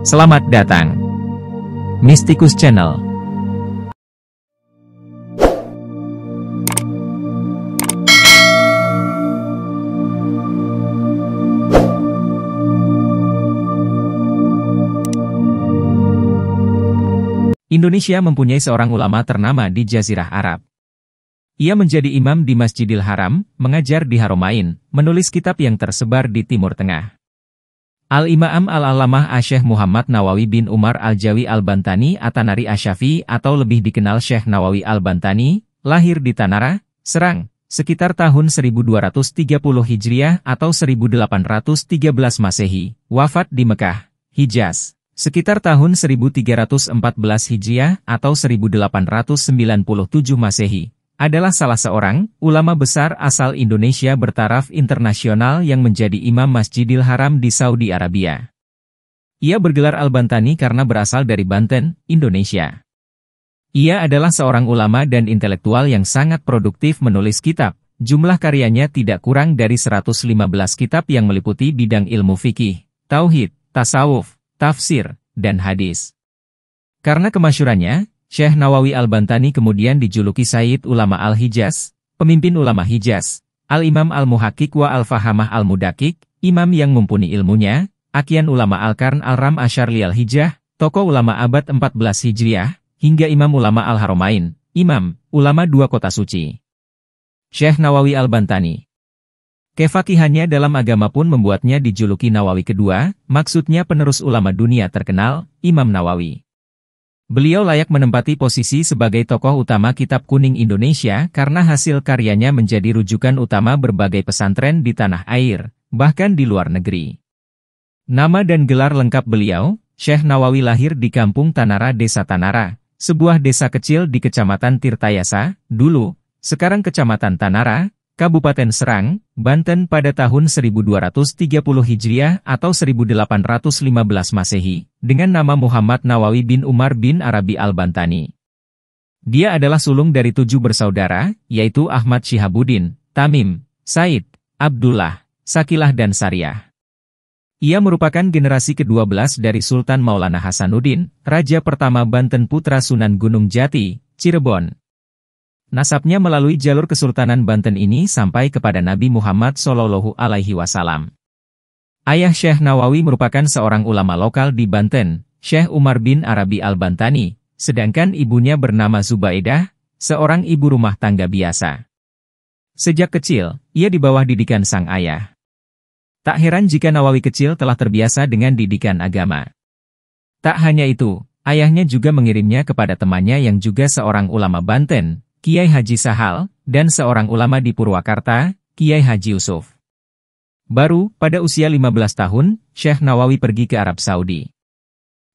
Selamat datang, Mystikus Channel. Indonesia mempunyai seorang ulama ternama di Jazirah Arab. Ia menjadi imam di Masjidil Haram, mengajar di Haramain, menulis kitab yang tersebar di Timur Tengah. Al-Imam Al-Allamah Asy-Syaikh Muhammad Nawawi bin Umar Al-Jawi Al-Bantani At-Tanari Asy-Syafi'i atau lebih dikenal Syekh Nawawi Al-Bantani, lahir di Tanara, Serang, sekitar tahun 1230 Hijriah atau 1813 Masehi, wafat di Mekah, Hijaz, sekitar tahun 1314 Hijriah atau 1897 Masehi. Adalah salah seorang ulama besar asal Indonesia bertaraf internasional yang menjadi imam Masjidil Haram di Saudi Arabia. Ia bergelar Al-Bantani karena berasal dari Banten, Indonesia. Ia adalah seorang ulama dan intelektual yang sangat produktif menulis kitab. Jumlah karyanya tidak kurang dari 115 kitab yang meliputi bidang ilmu fikih, tauhid, tasawuf, tafsir, dan hadis. Karena kemasyhurannya, Syekh Nawawi Al-Bantani kemudian dijuluki Sayyid Ulama Al-Hijaz, pemimpin ulama Hijaz, Al-Imam Al-Muhaqqiq wa Al-Fahamah Al-Mudaqiq, imam yang mumpuni ilmunya, Akian Ulama Al-Qarn Al-Ram Asyarli Al-Hijjah, tokoh ulama abad 14 Hijriah, hingga Imam Ulama Al-Haramain, imam, ulama dua kota suci. Syekh Nawawi Al-Bantani. Kefakihannya dalam agama pun membuatnya dijuluki Nawawi kedua, maksudnya penerus ulama dunia terkenal, Imam Nawawi. Beliau layak menempati posisi sebagai tokoh utama Kitab Kuning Indonesia karena hasil karyanya menjadi rujukan utama berbagai pesantren di tanah air, bahkan di luar negeri. Nama dan gelar lengkap beliau, Syekh Nawawi lahir di Kampung Tanara Desa Tanara, sebuah desa kecil di Kecamatan Tirtayasa, dulu, sekarang Kecamatan Tanara, Kabupaten Serang, Banten pada tahun 1230 Hijriah atau 1815 Masehi, dengan nama Muhammad Nawawi bin Umar bin Arabi Al-Bantani. Dia adalah sulung dari 7 bersaudara, yaitu Ahmad Syihabuddin, Tamim, Said, Abdullah, Sakilah dan Sariyah. Ia merupakan generasi ke-12 dari Sultan Maulana Hasanuddin, Raja pertama Banten putra Sunan Gunung Jati, Cirebon. Nasabnya melalui jalur Kesultanan Banten ini sampai kepada Nabi Muhammad SAW. Ayah Syekh Nawawi merupakan seorang ulama lokal di Banten, Syekh Umar bin Arabi Al-Bantani, sedangkan ibunya bernama Zubaidah, seorang ibu rumah tangga biasa. Sejak kecil, ia di bawah didikan sang ayah. Tak heran jika Nawawi kecil telah terbiasa dengan didikan agama. Tak hanya itu, ayahnya juga mengirimnya kepada temannya yang juga seorang ulama Banten, Kiai Haji Sahal, dan seorang ulama di Purwakarta, Kiai Haji Yusuf. Baru, pada usia 15 tahun, Syekh Nawawi pergi ke Arab Saudi.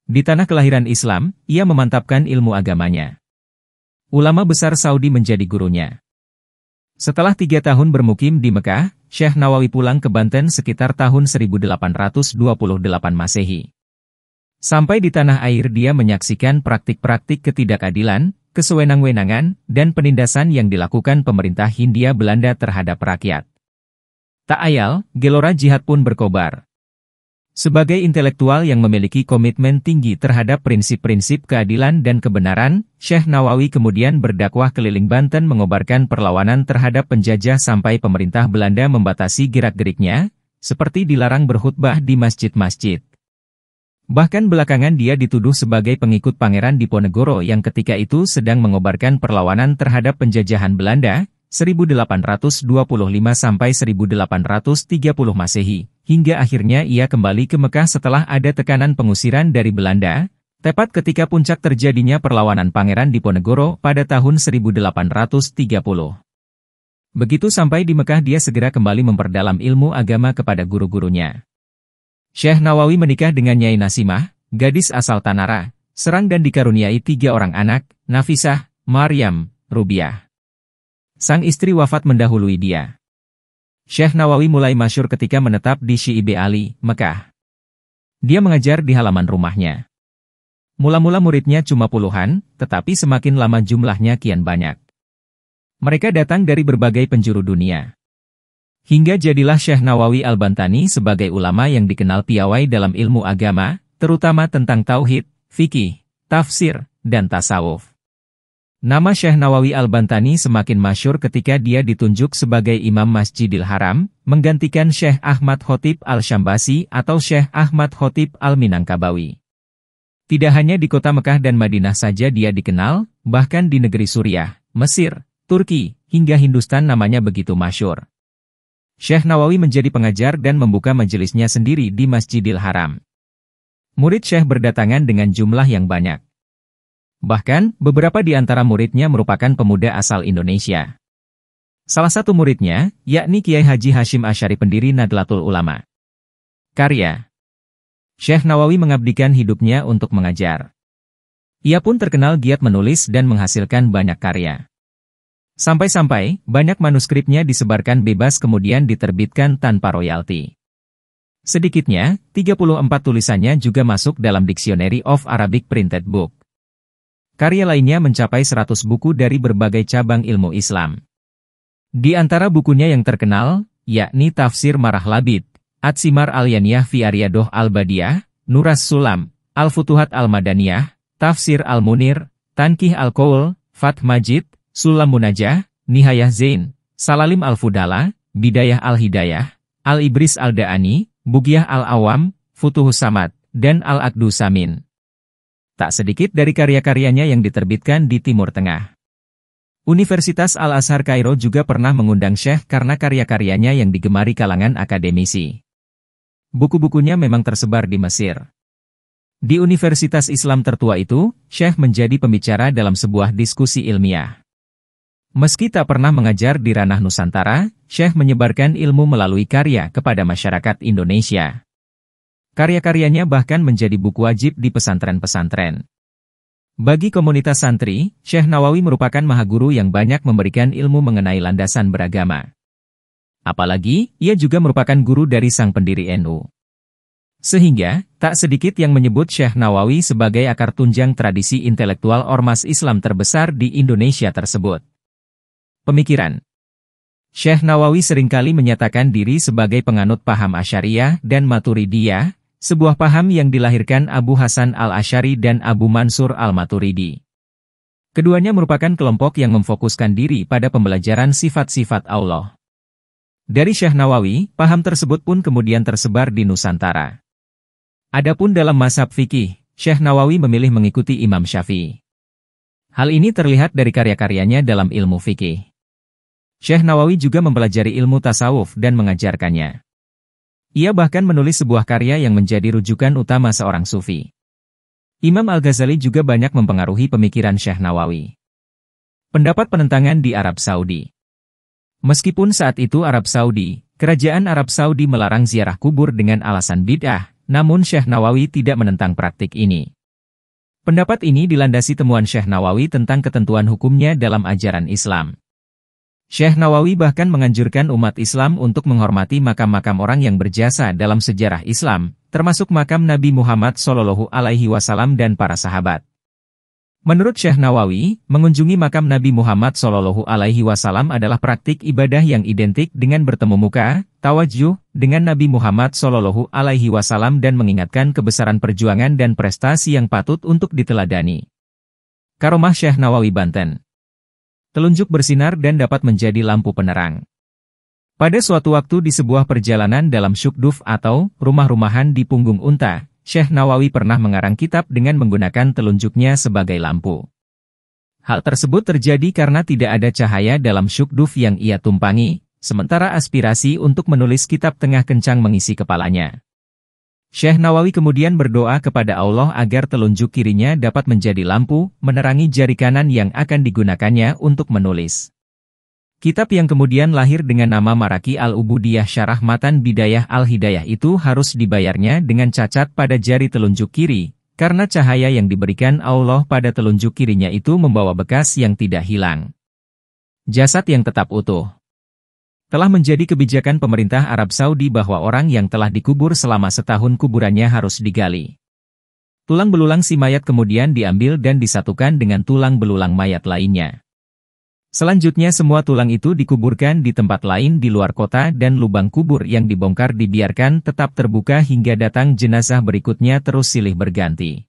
Di tanah kelahiran Islam, ia memantapkan ilmu agamanya. Ulama besar Saudi menjadi gurunya. Setelah 3 tahun bermukim di Mekah, Syekh Nawawi pulang ke Banten sekitar tahun 1828 Masehi. Sampai di tanah air dia menyaksikan praktik-praktik ketidakadilan, kesewenang-wenangan, dan penindasan yang dilakukan pemerintah Hindia Belanda terhadap rakyat. Tak ayal, gelora jihad pun berkobar. Sebagai intelektual yang memiliki komitmen tinggi terhadap prinsip-prinsip keadilan dan kebenaran, Syekh Nawawi kemudian berdakwah keliling Banten mengobarkan perlawanan terhadap penjajah sampai pemerintah Belanda membatasi gerak-geriknya, seperti dilarang berkhutbah di masjid-masjid. Bahkan belakangan dia dituduh sebagai pengikut Pangeran Diponegoro yang ketika itu sedang mengobarkan perlawanan terhadap penjajahan Belanda, 1825 sampai 1830 Masehi, hingga akhirnya ia kembali ke Mekah setelah ada tekanan pengusiran dari Belanda, tepat ketika puncak terjadinya perlawanan Pangeran Diponegoro pada tahun 1830. Begitu sampai di Mekah dia segera kembali memperdalam ilmu agama kepada guru-gurunya. Syekh Nawawi menikah dengan Nyai Nasimah, gadis asal Tanara, Serang dan dikaruniai 3 orang anak, Nafisah, Maryam, Rubiah. Sang istri wafat mendahului dia. Syekh Nawawi mulai masyhur ketika menetap di Syi'ib Ali, Mekah. Dia mengajar di halaman rumahnya. Mula-mula muridnya cuma puluhan, tetapi semakin lama jumlahnya kian banyak. Mereka datang dari berbagai penjuru dunia. Hingga jadilah Syekh Nawawi Al-Bantani sebagai ulama yang dikenal piawai dalam ilmu agama, terutama tentang tauhid, fikih, tafsir, dan tasawuf. Nama Syekh Nawawi Al-Bantani semakin masyhur ketika dia ditunjuk sebagai Imam Masjidil Haram, menggantikan Syekh Ahmad Khotib Al-Syambasi atau Syekh Ahmad Khotib Al-Minangkabawi. Tidak hanya di kota Mekah dan Madinah saja dia dikenal, bahkan di negeri Suriah, Mesir, Turki, hingga Hindustan namanya begitu masyhur. Syekh Nawawi menjadi pengajar dan membuka majelisnya sendiri di Masjidil Haram. Murid Syekh berdatangan dengan jumlah yang banyak. Bahkan, beberapa di antara muridnya merupakan pemuda asal Indonesia. Salah satu muridnya, yakni Kiai Haji Hashim Asy'ari pendiri Nadlatul Ulama. Karya Syekh Nawawi mengabdikan hidupnya untuk mengajar. Ia pun terkenal giat menulis dan menghasilkan banyak karya. Sampai-sampai, banyak manuskripnya disebarkan bebas kemudian diterbitkan tanpa royalti. Sedikitnya, 34 tulisannya juga masuk dalam Dictionary of Arabic Printed Book. Karya lainnya mencapai 100 buku dari berbagai cabang ilmu Islam. Di antara bukunya yang terkenal, yakni Tafsir Marah Labid, At-Simar Al-Yaniyah fi Aryadoh Al-Badiyah, Nuras Sulam, Al-Futuhat Al-Madaniyah, Tafsir Al-Munir, Tankih Al-Qaul, Fath Majid, Sulam Munajah, Nihayah Zain, Salalim Al-Fudala, Bidayah Al-Hidayah, Al-Ibris Al-Da'ani, Bugiyah Al-Awam, Futuhus Samad, dan Al-Aqdu Samin. Tak sedikit dari karya-karyanya yang diterbitkan di Timur Tengah. Universitas Al-Azhar Kairo juga pernah mengundang Syekh karena karya-karyanya yang digemari kalangan akademisi. Buku-bukunya memang tersebar di Mesir. Di universitas Islam tertua itu, Syekh menjadi pembicara dalam sebuah diskusi ilmiah. Meski tak pernah mengajar di ranah Nusantara, Syekh menyebarkan ilmu melalui karya kepada masyarakat Indonesia. Karya-karyanya bahkan menjadi buku wajib di pesantren-pesantren. Bagi komunitas santri, Syekh Nawawi merupakan mahaguru yang banyak memberikan ilmu mengenai landasan beragama. Apalagi, ia juga merupakan guru dari sang pendiri NU. Sehingga, tak sedikit yang menyebut Syekh Nawawi sebagai akar tunjang tradisi intelektual ormas Islam terbesar di Indonesia tersebut. Pemikiran Syekh Nawawi seringkali menyatakan diri sebagai penganut paham Asy'ariyah dan Maturidiyah, sebuah paham yang dilahirkan Abu Hasan Al-Asy'ari dan Abu Mansur Al-Maturidi. Keduanya merupakan kelompok yang memfokuskan diri pada pembelajaran sifat-sifat Allah. Dari Syekh Nawawi, paham tersebut pun kemudian tersebar di Nusantara. Adapun dalam mazhab fikih, Syekh Nawawi memilih mengikuti Imam Syafi'i. Hal ini terlihat dari karya-karyanya dalam ilmu fikih. Syekh Nawawi juga mempelajari ilmu tasawuf dan mengajarkannya. Ia bahkan menulis sebuah karya yang menjadi rujukan utama seorang sufi. Imam Al-Ghazali juga banyak mempengaruhi pemikiran Syekh Nawawi. Pendapat penentangan di Arab Saudi. Meskipun saat itu Arab Saudi, kerajaan Arab Saudi melarang ziarah kubur dengan alasan bid'ah, namun Syekh Nawawi tidak menentang praktik ini. Pendapat ini dilandasi temuan Syekh Nawawi tentang ketentuan hukumnya dalam ajaran Islam. Syekh Nawawi bahkan menganjurkan umat Islam untuk menghormati makam-makam orang yang berjasa dalam sejarah Islam, termasuk makam Nabi Muhammad SAW dan para sahabat. Menurut Syekh Nawawi, mengunjungi makam Nabi Muhammad SAW adalah praktik ibadah yang identik dengan bertemu muka, tawajuh, dengan Nabi Muhammad SAW dan mengingatkan kebesaran perjuangan dan prestasi yang patut untuk diteladani. Karomah Syekh Nawawi Banten. Telunjuk bersinar dan dapat menjadi lampu penerang. Pada suatu waktu di sebuah perjalanan dalam syukduf atau rumah-rumahan di punggung unta, Syekh Nawawi pernah mengarang kitab dengan menggunakan telunjuknya sebagai lampu. Hal tersebut terjadi karena tidak ada cahaya dalam syukduf yang ia tumpangi, sementara aspirasi untuk menulis kitab tengah kencang mengisi kepalanya. Syekh Nawawi kemudian berdoa kepada Allah agar telunjuk kirinya dapat menjadi lampu, menerangi jari kanan yang akan digunakannya untuk menulis. Kitab yang kemudian lahir dengan nama Maraki Al-Ubudiyah Syarah Matan Bidayah Al-Hidayah itu harus dibayarnya dengan cacat pada jari telunjuk kiri, karena cahaya yang diberikan Allah pada telunjuk kirinya itu membawa bekas yang tidak hilang. Jasad yang tetap utuh. Telah menjadi kebijakan pemerintah Arab Saudi bahwa orang yang telah dikubur selama setahun kuburannya harus digali. Tulang belulang si mayat kemudian diambil dan disatukan dengan tulang belulang mayat lainnya. Selanjutnya semua tulang itu dikuburkan di tempat lain di luar kota dan lubang kubur yang dibongkar dibiarkan tetap terbuka hingga datang jenazah berikutnya terus silih berganti.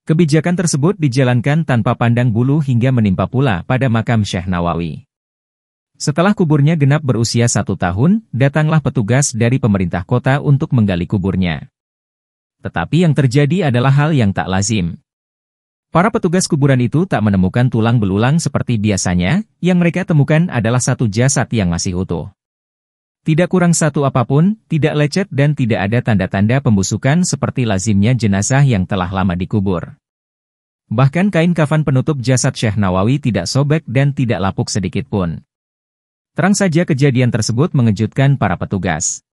Kebijakan tersebut dijalankan tanpa pandang bulu hingga menimpa pula pada makam Syekh Nawawi. Setelah kuburnya genap berusia 1 tahun, datanglah petugas dari pemerintah kota untuk menggali kuburnya. Tetapi yang terjadi adalah hal yang tak lazim. Para petugas kuburan itu tak menemukan tulang belulang seperti biasanya, yang mereka temukan adalah satu jasad yang masih utuh. Tidak kurang satu apapun, tidak lecet dan tidak ada tanda-tanda pembusukan seperti lazimnya jenazah yang telah lama dikubur. Bahkan kain kafan penutup jasad Syekh Nawawi tidak sobek dan tidak lapuk sedikitpun. Terang saja kejadian tersebut mengejutkan para petugas.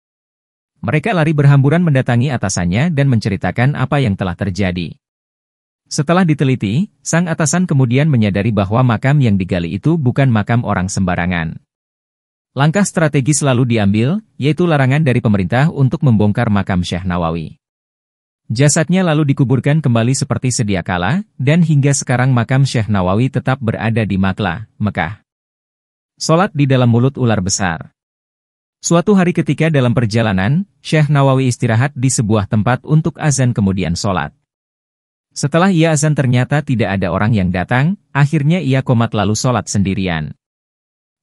Mereka lari berhamburan mendatangi atasannya dan menceritakan apa yang telah terjadi. Setelah diteliti, sang atasan kemudian menyadari bahwa makam yang digali itu bukan makam orang sembarangan. Langkah strategis lalu diambil, yaitu larangan dari pemerintah untuk membongkar makam Syekh Nawawi. Jasadnya lalu dikuburkan kembali seperti sedia kala, dan hingga sekarang makam Syekh Nawawi tetap berada di Maklah, Mekah. Sholat di dalam mulut ular besar. Suatu hari ketika dalam perjalanan, Syekh Nawawi istirahat di sebuah tempat untuk azan kemudian sholat. Setelah ia azan ternyata tidak ada orang yang datang, akhirnya ia komat lalu sholat sendirian.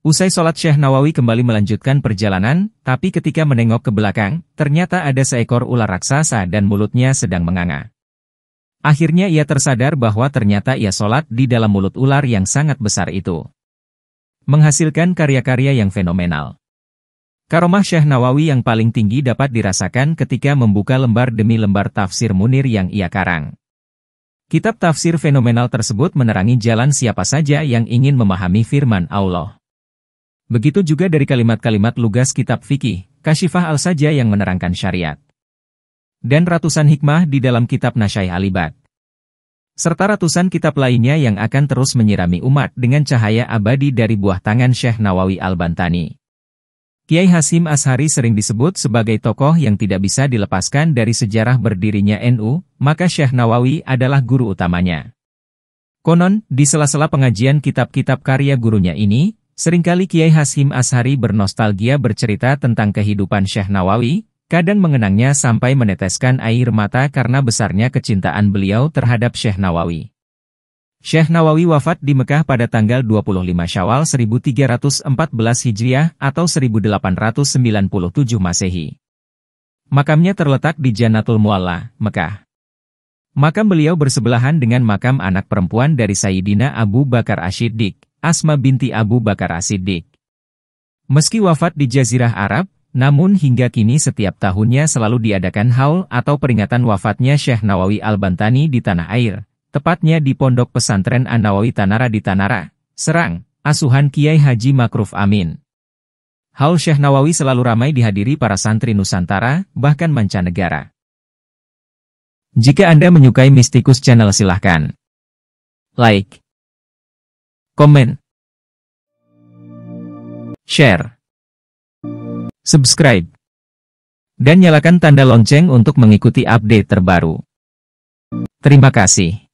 Usai sholat Syekh Nawawi kembali melanjutkan perjalanan, tapi ketika menengok ke belakang, ternyata ada seekor ular raksasa dan mulutnya sedang menganga. Akhirnya ia tersadar bahwa ternyata ia sholat di dalam mulut ular yang sangat besar itu. Menghasilkan karya-karya yang fenomenal. Karomah Syekh Nawawi yang paling tinggi dapat dirasakan ketika membuka lembar demi lembar tafsir Munir yang ia karang. Kitab tafsir fenomenal tersebut menerangi jalan siapa saja yang ingin memahami firman Allah. Begitu juga dari kalimat-kalimat lugas kitab fikih, Kasyifah al-Saja yang menerangkan syariat. Dan ratusan hikmah di dalam kitab Nasyai Alibad. Serta ratusan kitab lainnya yang akan terus menyirami umat dengan cahaya abadi dari buah tangan Syekh Nawawi Al-Bantani. Kiai Hasyim Asy'ari sering disebut sebagai tokoh yang tidak bisa dilepaskan dari sejarah berdirinya NU, maka Syekh Nawawi adalah guru utamanya. Konon, di sela-sela pengajian kitab-kitab karya gurunya ini, seringkali Kiai Hasyim Asy'ari bernostalgia bercerita tentang kehidupan Syekh Nawawi, kadang mengenangnya sampai meneteskan air mata karena besarnya kecintaan beliau terhadap Syekh Nawawi. Syekh Nawawi wafat di Mekah pada tanggal 25 Syawal 1314 Hijriah atau 1897 Masehi. Makamnya terletak di Jannatul Mu'alla, Mekah. Makam beliau bersebelahan dengan makam anak perempuan dari Sayyidina Abu Bakar As-Siddiq, Asma binti Abu Bakar As-Siddiq. Meski wafat di Jazirah Arab, namun hingga kini setiap tahunnya selalu diadakan haul atau peringatan wafatnya Syekh Nawawi Al-Bantani di tanah air. Tepatnya di Pondok Pesantren An-Nawawi Tanara di Tanara, Serang, asuhan Kiai Haji Makruf Amin. Haul Syekh Nawawi selalu ramai dihadiri para santri Nusantara, bahkan mancanegara. Jika Anda menyukai Mistikus Channel silahkan like, komen, share, subscribe, dan nyalakan tanda lonceng untuk mengikuti update terbaru. Terima kasih.